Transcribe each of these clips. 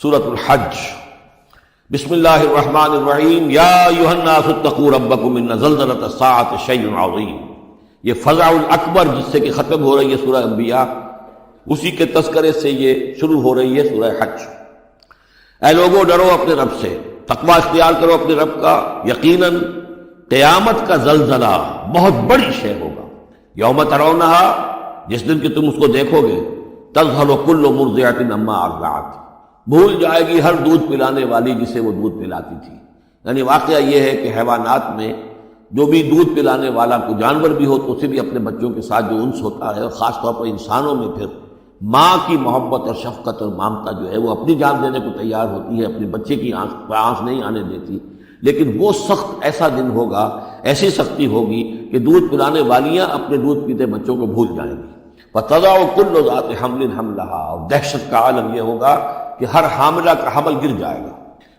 سورۃ الحج۔ بسم اللہ الرحمن الرحیم۔ یا ایھا الناس اتقوا ربکم ان زلزلۃ الساعۃ شیء عظیم۔ یہ فزع الاکبر جس سے کہ ختم ہو رہی ہے سورہ انبیاء، اسی کے تذکرے سے یہ شروع ہو رہی ہے سورہ حج۔ اے لوگوں ڈرو اپنے رب سے، تقوی اختیار کرو اپنے رب کا، یقیناً قیامت کا زلزلہ بہت بڑی شے ہوگا۔ یوم ترونہا، جس دن کہ تم اس کو دیکھو گے، تذہل کل مرضعۃ عما ارضعت، بھول جائے گی ہر دودھ پلانے والی جسے وہ دودھ پلاتی تھی۔ یعنی واقعہ یہ ہے کہ حیوانات میں جو بھی دودھ پلانے والا کوئی جانور بھی ہو تو اسے بھی اپنے بچوں کے ساتھ جو انس ہوتا ہے، اور خاص طور پر انسانوں میں پھر ماں کی محبت اور شفقت اور ممتا جو ہے وہ اپنی جان دینے کو تیار ہوتی ہے، اپنے بچے کی آنکھ نہیں آنے دیتی۔ لیکن وہ سخت ایسا دن ہوگا، ایسی سختی ہوگی کہ دودھ پلانے والیاں اپنے دودھ پیتے بچوں کو بھول جائیں گی۔ وَتَضَعُ كُلُّ ذَاتِ حَمْلٍ حَمْلَهَا، اور دہشت کا عالم یہ ہوگا کہ ہر حاملہ کا حمل گر جائے گا۔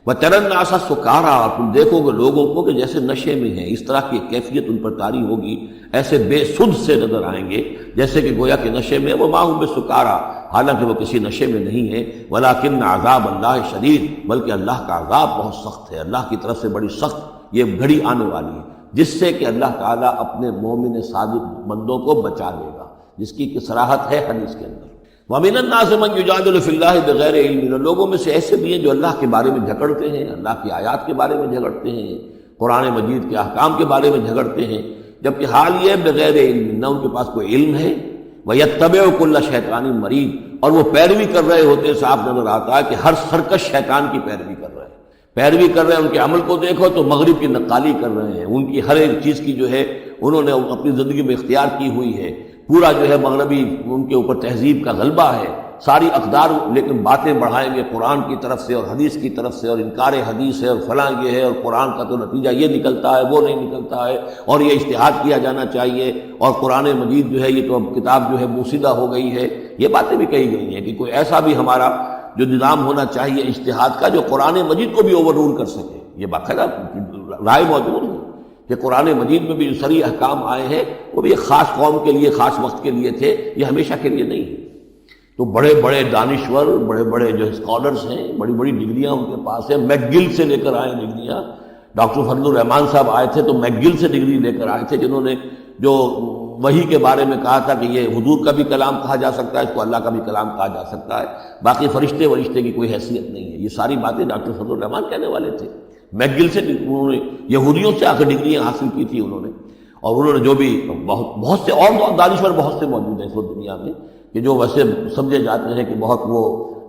وَتَرَى النَّاسَ سُكَارَىٰ، اور تم دیکھو گے لوگوں کو کہ جیسے نشے میں ہیں، اس طرح کی کیفیت ان پر طاری ہوگی، ایسے بے سدھ سے نظر آئیں گے جیسے کہ گویا کہ نشے میں، وَمَا هُم بِسُكَارَىٰ، حالانکہ وہ کسی نشے میں نہیں ہے، وَلَٰكِنَّ عَذَابَ اللَّهِ شَدِيدٌ، بلکہ اللہ کا عذاب بہت سخت ہے، اللہ کی طرف سے بڑی سخت یہ گھڑی آنے والی ہے جس سے کہ اللہ تعالیٰ اپنے مومن صادق بندوں کو بچا لے گا، جس کی صراحت ہے حدیث کے اندر۔ وَمِنَ النَّاسِ مَن يُجَادِلُ فِي اللَّهِ بِغَيْرِ عِلْمٍ، لوگوں میں سے ایسے بھی ہیں جو اللہ کے بارے میں جھگڑتے ہیں، اللہ کی آیات کے بارے میں جھگڑتے ہیں، قرآن مجید کے احکام کے بارے میں جھگڑتے ہیں، جبکہ حال یہ ہے بغیر علم، نہ ان کے پاس کوئی علم ہے۔ وَيَتَّبِعُ كُلَّ شَيْطَانٍ مَرِيدٍ، اور وہ پیروی کر رہے ہوتے ہیں، صاف نظر آتا ہے کہ ہر سرکش شیطان کی پیروی کر رہے ہیں، پیروی کر رہے ہیں۔ ان کے عمل کو دیکھو تو مغرب کی نقالی کر رہے ہیں، ان کی ہر ایک چیز کی جو ہے انہوں نے اپنی زندگی میں اختیار کی ہوئی ہے، پورا جو ہے مغربی ان کے اوپر تہذیب کا غلبہ ہے، ساری اقدار، لیکن باتیں بڑھائیں گے قرآن کی طرف سے اور حدیث کی طرف سے، اور انکار حدیث ہے اور فلاں یہ ہے، اور قرآن کا تو نتیجہ یہ نکلتا ہے، وہ نہیں نکلتا ہے، اور یہ اجتہاد کیا جانا چاہیے، اور قرآن مجید جو ہے یہ تو اب کتاب جو ہے موسیدہ ہو گئی ہے۔ یہ باتیں بھی کہی گئی ہیں کہ کوئی ایسا بھی ہمارا جو نظام ہونا چاہیے اجتہاد کا جو قرآن مجید کو بھی اوور رول کر سکے۔ یہ باقاعدہ رائے موجود ہے کہ قرآن مجید میں بھی جو صریح احکام آئے ہیں وہ بھی ایک خاص قوم کے لیے، خاص وقت کے لیے تھے، یہ ہمیشہ کے لیے نہیں ہے۔ تو بڑے بڑے دانشور، بڑے بڑے جو اسکالرز ہیں، بڑی بڑی ڈگریاں ان کے پاس ہیں، میک گل سے لے کر آئے ڈگریاں۔ ڈاکٹر فضل الرحمان صاحب آئے تھے تو میک گل سے ڈگری لے کر آئے تھے، جنہوں نے جو وحی کے بارے میں کہا تھا کہ یہ حضور کا بھی کلام کہا جا سکتا ہے، اس کو اللہ کا بھی کلام کہا جا سکتا ہے، باقی فرشتے کی کوئی حیثیت نہیں ہے۔ یہ ساری باتیں ڈاکٹر فضل الرحمان کہنے والے تھے۔ میک گل سے انہوں نے یہودیوں سے آ کر ڈگریاں حاصل کی تھی انہوں نے، اور انہوں نے جو بھی بہت سے اور دانشور بہت سے موجود ہیں اس وقت دنیا میں کہ جو ویسے سمجھے جاتے ہیں کہ بہت وہ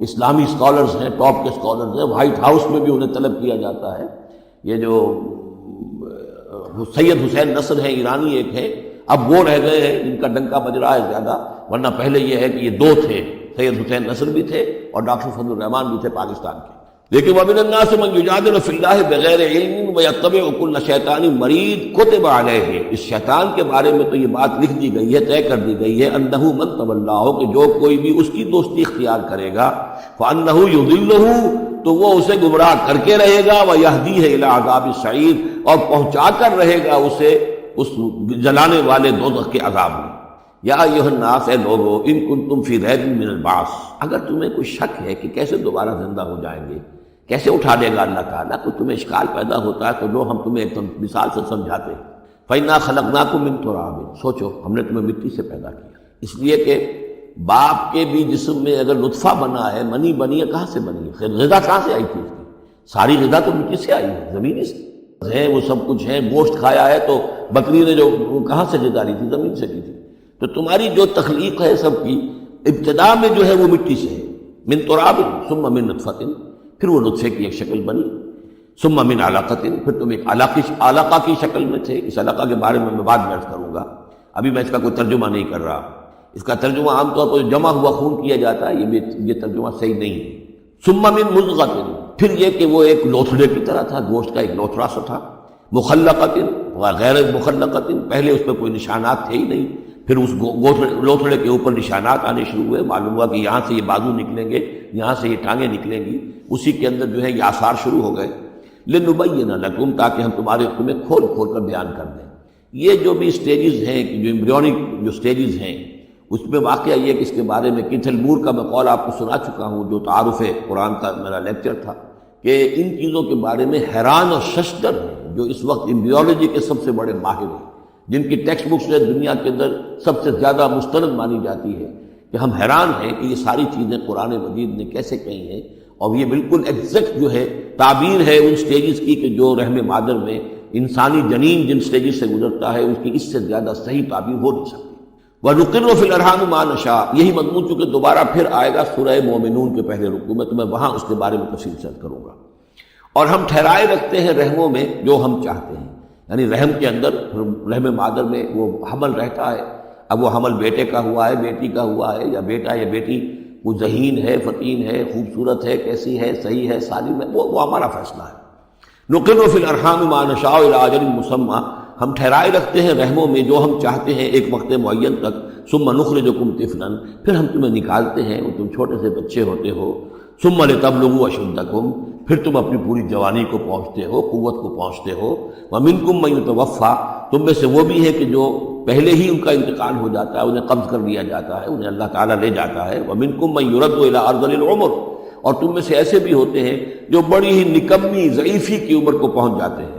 اسلامی اسکالرز ہیں، ٹاپ کے اسکالرز ہیں، وائٹ ہاؤس میں بھی انہیں طلب کیا جاتا ہے۔ یہ جو سید حسین نصر ہیں، ایرانی ایک ہے، اب وہ رہ گئے ہیں جن کا ڈنکا بج رہا ہے زیادہ، ورنہ پہلے یہ ہے کہ یہ دو تھے، سید حسین نصر بھی تھے اور ڈاکٹر فضل الرحمان بھی تھے پاکستان کے۔ لیکن وَمِنَ النَّاسِ مَن يُجَادِلُ فِي اللَّهِ بِغَيْرِ عِلْمٍ وَيَتَّبِعُ كُلَّ شَيْطَانٍ مَرِيدٍ كُتِبَ عَلَيْهِ، اس شیطان کے بارے میں تو یہ بات لکھ دی گئی ہے، طے کر دی گئی ہے، أَنَّهُ مَن تَوَلَّاهُ، کہ جو کوئی بھی اس کی دوستی اختیار کرے گا، فَأَنَّهُ يُضِلُّهُ، تو وہ اسے گمراہ کر کے رہے گا، وَيَهْدِيهِ إِلَىٰ عَذَابِ السَّعِيرِ، اور پہنچا کر رہے گا اسے اس جلانے والے دوزخ کے عذاب میں۔ یا ایھا الناس، اے لوگو، ان کنتم فی ریب من البعث، اگر تمہیں کوئی شک ہے کہ کیسے دوبارہ زندہ ہو جائیں گے، کیسے اٹھا دے گا اللہ تعالیٰ، تو تمہیں اشکال پیدا ہوتا ہے تو جو ہم تمہیں ایک مثال سے سمجھاتے ہیں۔ فَإِنَّا خَلَقْنَاكُم مِّن تُرَابٍ، سوچو ہم نے تمہیں مٹی سے پیدا کیا، اس لیے کہ باپ کے بھی جسم میں اگر نطفہ بنا ہے، منی بنی ہے، کہاں سے بنی ہے؟ خیر غذا کہاں سے آئی تھی اس کی؟ ساری غذا تو مٹی سے آئی ہے، زمین سے ہے، وہ سب کچھ ہے۔ گوشت کھایا ہے تو بکری نے جو کہاں سے غذا لی تھی؟ زمین سے لی تھی۔ تو تمہاری جو تخلیق ہے سب کی ابتدا میں جو ہے وہ مٹی سے ہے، من تراب ثم من نطفۃ، پھر وہ نطفے کی ایک شکل بنی، ثم من علقۃ، پھر تم ایک علقہ کی شکل میں تھے۔ اس علقہ کے بارے میں بعد میں عرض کروں گا، ابھی میں اس کا کوئی ترجمہ نہیں کر رہا۔ اس کا ترجمہ عام طور پر جمع ہوا خون کیا جاتا ہے، یہ ترجمہ صحیح نہیں ہے۔ ثم من مضغۃ، پھر یہ کہ وہ ایک لوتھڑے کی طرح تھا، گوشت کا ایک لوتھڑا سا تھا، مخلقۃ وغیر مخلقۃ، پہلے اس پہ کوئی نشانات تھے ہی نہیں، پھر اس لوتھڑے کے اوپر نشانات آنے شروع ہوئے، معلوم ہوا کہ یہاں سے یہ بازو نکلیں گے، یہاں سے یہ ٹانگیں نکلیں گی، اسی کے اندر جو ہے یہ آثار شروع ہو گئے۔ لِنُبَيِّنَ لَكُمْ، تاکہ ہم تمہیں کھول کھول کر بیان کر دیں۔ یہ جو بھی سٹیجز ہیں، جو ایمبریونک جو سٹیجز ہیں، اس میں واقعہ یہ کہ اس کے بارے میں کیتھل مور کا میں قول آپ کو سنا چکا ہوں، جو تعارف قرآن کا میرا لیکچر تھا، کہ ان چیزوں کے بارے میں حیران اور ششدر ہیں جو اس وقت امبریولوجی کے سب سے بڑے ماہر ہیں، جن کی ٹیکسٹ بکس جو دنیا کے اندر سب سے زیادہ مستند مانی جاتی ہے، کہ ہم حیران ہیں کہ یہ ساری چیزیں قرآن مجید نے کیسے کہی ہیں، اور یہ بالکل ایگزیکٹ جو ہے تعبیر ہے ان سٹیجز کی کہ جو رحم مادر میں انسانی جنین جن سٹیجز سے گزرتا ہے اس کی اس سے زیادہ صحیح تعبیر ہو نہیں سکتی۔ وَنُقِرُّ فِي الْأَرْحَامِ مَا نَشَاءُ، یہی مضمون چونکہ دوبارہ پھر آئے گا سورہ مومنون کے پہلے رکوع میں، تو میں وہاں اس کے بارے میں تفصیل سے کروں گا۔ اور ہم ٹھہرائے رکھتے ہیں رحموں میں جو ہم چاہتے ہیں، یعنی رحم کے اندر رحم مادر میں وہ حمل رہتا ہے، اب وہ حمل بیٹے کا ہوا ہے، بیٹی کا ہوا ہے، یا بیٹا یا بیٹی وہ ذہین ہے، فتین ہے، خوبصورت ہے، کیسی ہے، صحیح ہے، سالم ہے، وہ ہمارا فیصلہ ہے۔ نقر فی الارحام ما نشاء الی اجل مسمى، ہم ٹھہرائے رکھتے ہیں رحموں میں جو ہم چاہتے ہیں ایک وقت معین تک، ثم نخرجکم طفلا، پھر ہم تمہیں نکالتے ہیں اور تم چھوٹے سے بچے ہوتے ہو، ثم لتبلغوا اشدکم، پھر تم اپنی پوری جوانی کو پہنچتے ہو، قوت کو پہنچتے ہو، ومنکم من یتوفی، تم میں سے وہ بھی ہے کہ جو پہلے ہی ان کا انتقال ہو جاتا ہے، انہیں قبض کر لیا جاتا ہے، انہیں اللہ تعالیٰ لے جاتا ہے، ومنکم من یرد الی ارذل العمر، اور تم میں سے ایسے بھی ہوتے ہیں جو بڑی ہی نکمی ضعیفی کی عمر کو پہنچ جاتے ہیں،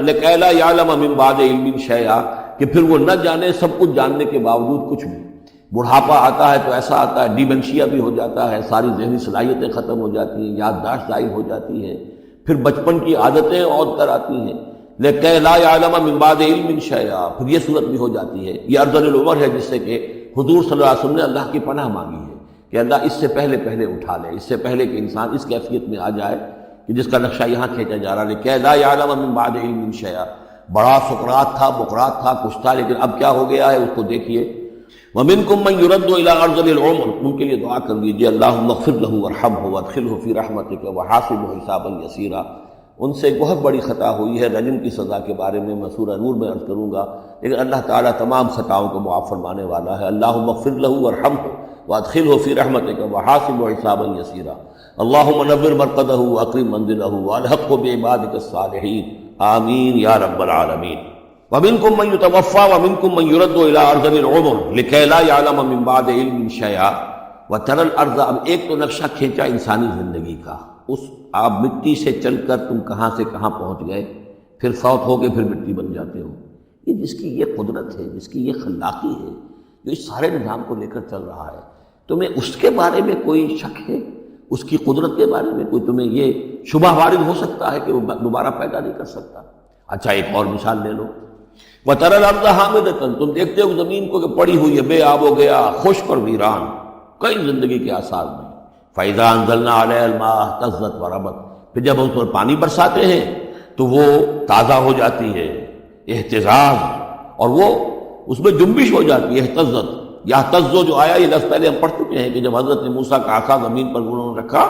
لکئی لا یعلم من بعد علم شیئا، کہ پھر وہ نہ جانے سب کچھ جاننے کے باوجود کچھ بھی، بڑھاپا آتا ہے تو ایسا آتا ہے، ڈیمنشیا بھی ہو جاتا ہے، ساری ذہنی صلاحیتیں ختم ہو جاتی ہیں، یادداشت ضائع ہو جاتی ہے، پھر بچپن کی عادتیں عود کر آتی ہیں، لکئی لا یعلم من بعد علم شیئا، پھر یہ صورت بھی ہو جاتی ہے۔ یہ ارذل العمر ہے جس سے کہ حضور صلی اللہ علیہ وسلم نے اللہ کی پناہ مانگی ہے کہ اللہ اس سے پہلے اٹھا لے، اس سے پہلے کہ انسان اس کیفیت میں آ جائے کہ جس کا نقشہ یہاں کھینچا جا رہا ہے، لکئی لا یعلم من بعد علم شیئا۔ بڑا سقراط تھا، بقراط تھا، کچھ تھا، لیکن اب کیا ہو گیا ہے اس کو دیکھیے۔ وَمِنْكُمْ مَنْ يُرَدُّ إِلَىٰ أَرْذَلِ الْعُمُرِ، ان کے لیے دعا کر لیجیے، اللہم اغفر لہ وارحمہ وادخلہ فی رحمتک وحاسبہ حسابا یسیرا۔ ان سے ایک بہت بڑی خطا ہوئی ہے، رجم کی سزا کے بارے میں میں سورہ نور میں عرض کروں گا، لیکن اللہ تعالیٰ تمام خطاؤں کو معاف فرمانے والا ہے۔ اللہم اغفر لہ وارحمہ وادخلہ فی رحمتک وحاسبہ حسابا یسیرا۔ اللہم نور مرقدہ واکرم منزلہ والحقہ بعبادک الصالحین، آمین یا رب العالمین۔ وَمِنْكُمْ مَنْ يُتَوَفَّى وَمِنْكُمْ مَنْ يُرَدُّ إِلَىٰ أَرْذَلِ الْعُمُرِ لِكَيْ لَا يَعْلَمَ مِنْ بَعْدِ عِلْمٍ شَيْئًا وَتَرَى الْأَرْضَ، اب ایک تو نقشہ کھینچا انسانی زندگی کا، اس آپ مٹی سے چل کر تم کہاں سے کہاں پہنچ گئے، پھر فوت ہو کے پھر مٹی بن جاتے ہو، یہ جس کی یہ قدرت ہے، جس کی یہ خلاقی ہے، جو اس سارے نظام کو لے کر چل رہا ہے، تمہیں اس کے بارے میں کوئی شک ہے؟ اس کی قدرت کے بارے میں کوئی تمہیں یہ شبہ وارد ہو سکتا ہے کہ وہ دوبارہ پیدا نہیں کر سکتا؟ اچھا ایک اور مثال لے لو، وَتَرَى الْأَرْضَ حَامِدَةً، تم دیکھتے ہو زمین کو کہ پڑی ہوئی ہے، بے آب ہو گیا، خشک اور ویران، کئی زندگی کے آثار میں۔ فَإِذَا أَنزَلْنَا عَلَيْهَا الْمَاءَ اهْتَزَّتْ وَرَبَتْ، پھر جب ہم اس پر پانی برساتے ہیں تو وہ تازہ ہو جاتی ہے، اہتزاز، اور وہ اس میں جنبش ہو جاتی ہے، اہتزت۔ یہتزو جو آیا یہ لفظ پہلے ہم پڑھ چکے ہیں کہ جب حضرت موسیٰ کا عصا زمین پر انہوں نے رکھا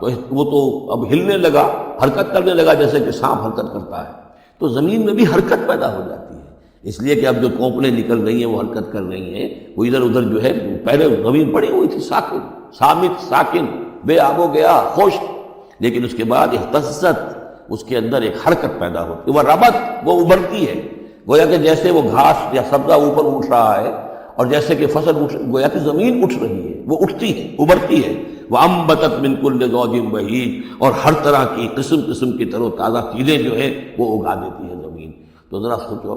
تو وہ تو اب ہلنے لگا، حرکت کرنے لگا جیسے کہ سانپ حرکت کرتا ہے، تو زمین میں بھی حرکت پیدا ہو جاتی ہے، اس لیے کہ اب جو کونپلیں نکل رہی ہیں وہ حرکت کر رہی ہیں، وہ ادھر ادھر جو ہے، پہلے زمین پڑی ہوئی تھی ساکن، صامت، ساکن، بے آب ہو گیا، خشک، لیکن اس کے بعد اہتزت، اس کے اندر ایک حرکت پیدا ہوتی ہے، وہ ربت، وہ ابھرتی ہے، گویا کہ جیسے وہ گھاس یا سبزہ اوپر اٹھ رہا ہے، اور جیسے کہ فصل گویا کہ زمین اٹھ رہی ہے، وہ اٹھتی ہے، ابھرتی ہے، وَأَنبَتَتْ مِنْ كُلِّ زَوْجٍ بَهِيجٍ، اور ہر طرح کی قسم کی تر و تازہ چیزیں جو ہیں وہ اگا دیتی ہے زمین۔ تو ذرا سوچو،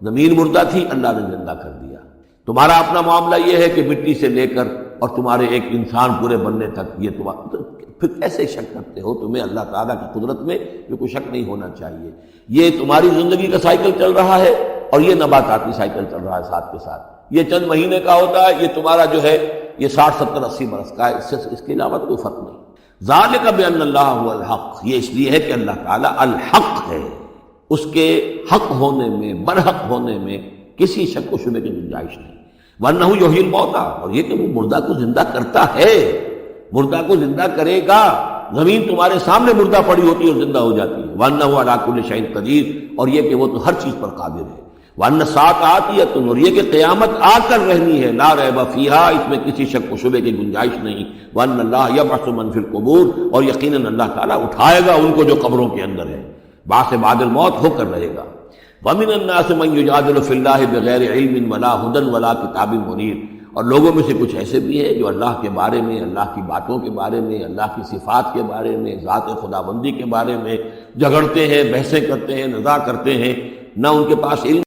زمین مردہ تھی، اللہ نے زندہ کر دیا۔ تمہارا اپنا معاملہ یہ ہے کہ مٹی سے لے کر اور تمہارے ایک انسان پورے بننے تک، یہ تمہارا، پھر ایسے شک کرتے ہو؟ تمہیں اللہ تعالیٰ کی قدرت میں جو کوئی شک نہیں ہونا چاہیے۔ یہ تمہاری زندگی کا سائیکل چل رہا ہے اور یہ نباتاتی سائیکل چل رہا ہے ساتھ کے ساتھ، یہ چند مہینے کا ہوتا ہے، یہ تمہارا جو ہے یہ 60 70 80 برس کا ہے، اس کے علاوہ تو کوئی فرق نہیں۔ ذالک بأن اللہ هو الحق، یہ اس لیے ہے کہ اللہ تعالیٰ الحق ہے، اس کے حق ہونے میں، برحق ہونے میں کسی شک و شبے کی گنجائش نہیں۔ وَأَنَّهُ يُحْيِي الْمَوْتَىٰ، اور یہ کہ وہ مردہ کو زندہ کرتا ہے، مردہ کو زندہ کرے گا، زمین تمہارے سامنے مردہ پڑی ہوتی ہے اور زندہ ہو جاتی ہے۔ وَأَنَّهُ عَلَىٰ كُلِّ شَيْءٍ قَدِيرٌ، اور یہ کہ وہ تو ہر چیز پر قادر ہے۔ وَأَنَّ السَّاعَةَ آتِيَةٌ، اور یہ کہ قیامت آ کر رہنی ہے، لَا رَيْبَ فِيهَا، اس میں کسی شک و شبے کی گنجائش نہیں۔ وَأَنَّ اللَّهَ يَبْعَثُ مَن فِي الْقُبُورِ، اور یقیناً اللہ تعالیٰ اٹھائے گا ان کو جو قبروں کے اندر ہے، بعث بعد الموت ہو کر رہے گا۔ وَمِنَ النَّاسِ مَن يُجَادِلُ فِي اللَّهِ بِغَيْرِ عِلْمٍ وَلَا هُدًى وَلَا كِتَابٍ مُنِيرٍ، اور لوگوں میں سے کچھ ایسے بھی ہیں جو اللہ کے بارے میں، اللہ کی باتوں کے بارے میں، اللہ کی صفات کے بارے میں، ذات خداوندی کے بارے میں جھگڑتے ہیں، بحثیں کرتے ہیں، نزاع کرتے ہیں، نہ ان کے پاس علم